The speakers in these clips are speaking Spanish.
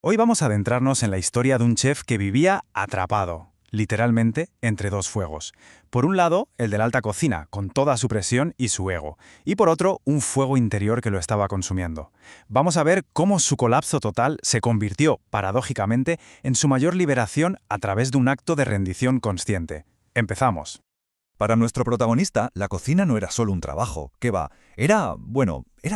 Hoy vamos a adentrarnos en la historia de un chef que vivía atrapado, literalmente, entre dos fuegos. Por un lado, el de la alta cocina, con toda su presión y su ego, y por otro, un fuego interior que lo estaba consumiendo. Vamos a ver cómo su colapso total se convirtió, paradójicamente, en su mayor liberación a través de un acto de rendición consciente. Empezamos. Para nuestro protagonista, la cocina no era solo un trabajo, ¿qué va? Era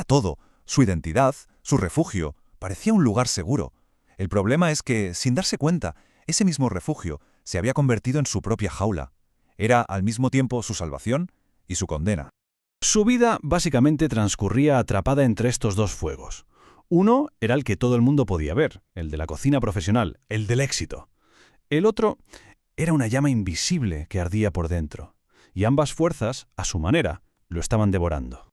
todo. Su identidad, su refugio, parecía un lugar seguro. El problema es que, sin darse cuenta, ese mismo refugio se había convertido en su propia jaula. Era al mismo tiempo su salvación y su condena. Su vida básicamente transcurría atrapada entre estos dos fuegos. Uno era el que todo el mundo podía ver, el de la cocina profesional, el del éxito. El otro era una llama invisible que ardía por dentro, y ambas fuerzas, a su manera, lo estaban devorando.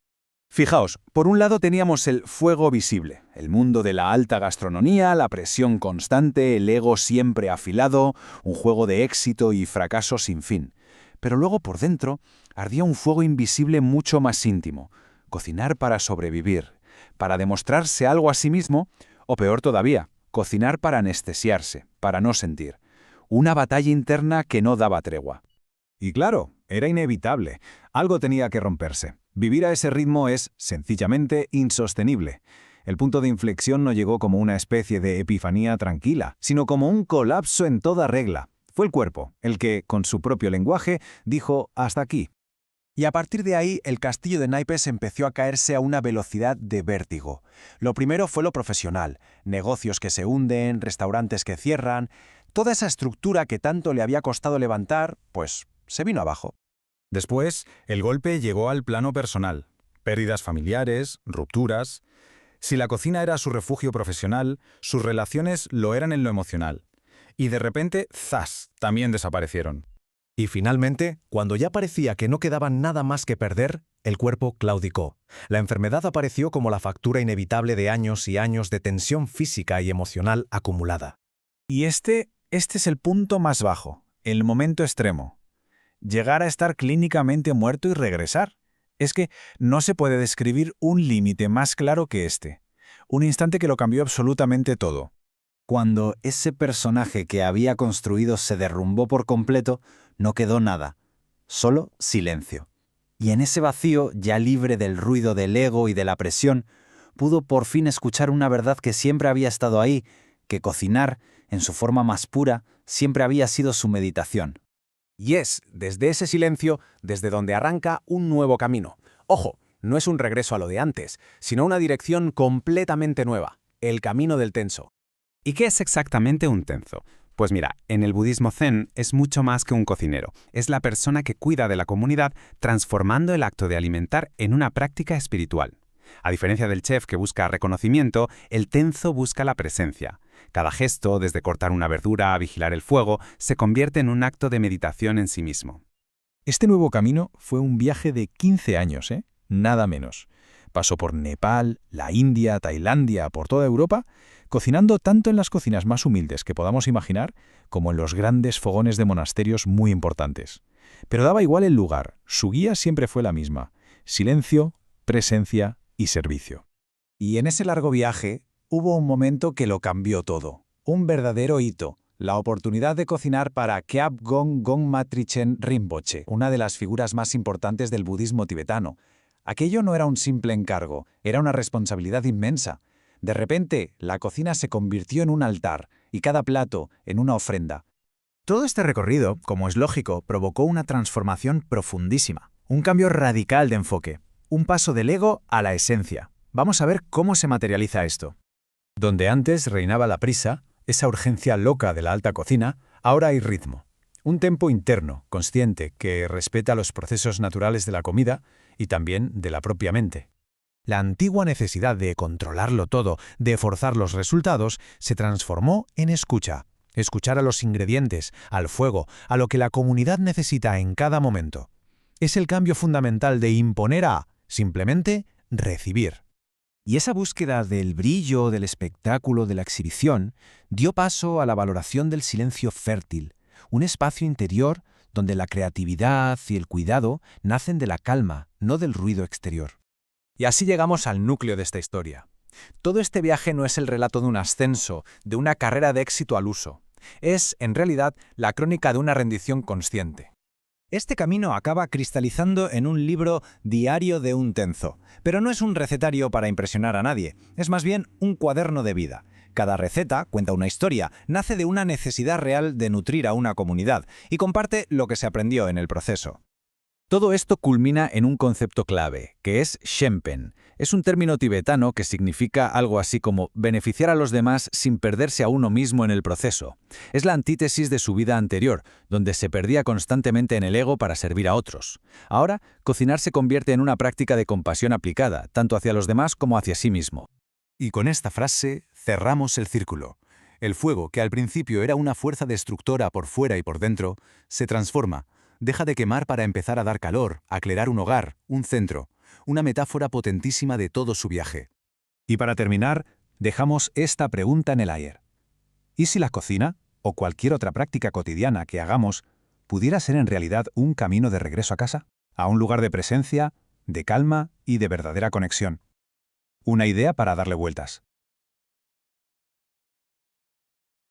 Fijaos, por un lado teníamos el fuego visible, el mundo de la alta gastronomía, la presión constante, el ego siempre afilado, un juego de éxito y fracaso sin fin. Pero luego por dentro ardía un fuego invisible mucho más íntimo, cocinar para sobrevivir, para demostrarse algo a sí mismo, o peor todavía, cocinar para anestesiarse, para no sentir. Una batalla interna que no daba tregua. Y claro, era inevitable. Algo tenía que romperse. Vivir a ese ritmo es, sencillamente, insostenible. El punto de inflexión no llegó como una especie de epifanía tranquila, sino como un colapso en toda regla. Fue el cuerpo, el que, con su propio lenguaje, dijo «hasta aquí». Y a partir de ahí, el castillo de naipes empezó a caerse a una velocidad de vértigo. Lo primero fue lo profesional, negocios que se hunden, restaurantes que cierran. Toda esa estructura que tanto le había costado levantar, pues, se vino abajo. Después, el golpe llegó al plano personal. Pérdidas familiares, rupturas. Si la cocina era su refugio profesional, sus relaciones lo eran en lo emocional. Y de repente, ¡zas!, también desaparecieron. Y finalmente, cuando ya parecía que no quedaba nada más que perder, el cuerpo claudicó. La enfermedad apareció como la factura inevitable de años y años de tensión física y emocional acumulada. Y este es el punto más bajo, el momento extremo. Llegar a estar clínicamente muerto y regresar. Es que no se puede describir un límite más claro que este. Un instante que lo cambió absolutamente todo. Cuando ese personaje que había construido se derrumbó por completo, no quedó nada, solo silencio. Y en ese vacío, ya libre del ruido del ego y de la presión, pudo por fin escuchar una verdad que siempre había estado ahí, que cocinar, en su forma más pura, siempre había sido su meditación. Y es desde ese silencio desde donde arranca un nuevo camino. Ojo, no es un regreso a lo de antes, sino una dirección completamente nueva, el camino del tenso. ¿Y qué es exactamente un tenzo? Pues mira, en el budismo zen es mucho más que un cocinero. Es la persona que cuida de la comunidad transformando el acto de alimentar en una práctica espiritual. A diferencia del chef que busca reconocimiento, el tenzo busca la presencia. Cada gesto, desde cortar una verdura a vigilar el fuego, se convierte en un acto de meditación en sí mismo. Este nuevo camino fue un viaje de 15 años, nada menos. Pasó por Nepal, la India, Tailandia, por toda Europa, cocinando tanto en las cocinas más humildes que podamos imaginar, como en los grandes fogones de monasterios muy importantes. Pero daba igual el lugar, su guía siempre fue la misma: silencio, presencia y servicio. Y en ese largo viaje, hubo un momento que lo cambió todo. Un verdadero hito. La oportunidad de cocinar para Khyab-gon Gongma Trichen Rinpoche, una de las figuras más importantes del budismo tibetano. Aquello no era un simple encargo, era una responsabilidad inmensa. De repente, la cocina se convirtió en un altar, y cada plato en una ofrenda. Todo este recorrido, como es lógico, provocó una transformación profundísima. Un cambio radical de enfoque. Un paso del ego a la esencia. Vamos a ver cómo se materializa esto. Donde antes reinaba la prisa, esa urgencia loca de la alta cocina, ahora hay ritmo. Un tempo interno, consciente, que respeta los procesos naturales de la comida y también de la propia mente. La antigua necesidad de controlarlo todo, de forzar los resultados, se transformó en escucha. Escuchar a los ingredientes, al fuego, a lo que la comunidad necesita en cada momento. Es el cambio fundamental de imponer a, simplemente, recibir. Y esa búsqueda del brillo, del espectáculo, de la exhibición, dio paso a la valoración del silencio fértil, un espacio interior donde la creatividad y el cuidado nacen de la calma, no del ruido exterior. Y así llegamos al núcleo de esta historia. Todo este viaje no es el relato de un ascenso, de una carrera de éxito al uso. Es, en realidad, la crónica de una rendición consciente. Este camino acaba cristalizando en un libro Diario de un Tenzo, pero no es un recetario para impresionar a nadie, es más bien un cuaderno de vida. Cada receta cuenta una historia, nace de una necesidad real de nutrir a una comunidad y comparte lo que se aprendió en el proceso. Todo esto culmina en un concepto clave, que es Shempen. Es un término tibetano que significa algo así como beneficiar a los demás sin perderse a uno mismo en el proceso. Es la antítesis de su vida anterior, donde se perdía constantemente en el ego para servir a otros. Ahora, cocinar se convierte en una práctica de compasión aplicada, tanto hacia los demás como hacia sí mismo. Y con esta frase cerramos el círculo. El fuego, que al principio era una fuerza destructora por fuera y por dentro, se transforma. Deja de quemar para empezar a dar calor, a aclarar un hogar, un centro, una metáfora potentísima de todo su viaje. Y para terminar, dejamos esta pregunta en el aire. ¿Y si la cocina, o cualquier otra práctica cotidiana que hagamos, pudiera ser en realidad un camino de regreso a casa? A un lugar de presencia, de calma y de verdadera conexión. Una idea para darle vueltas.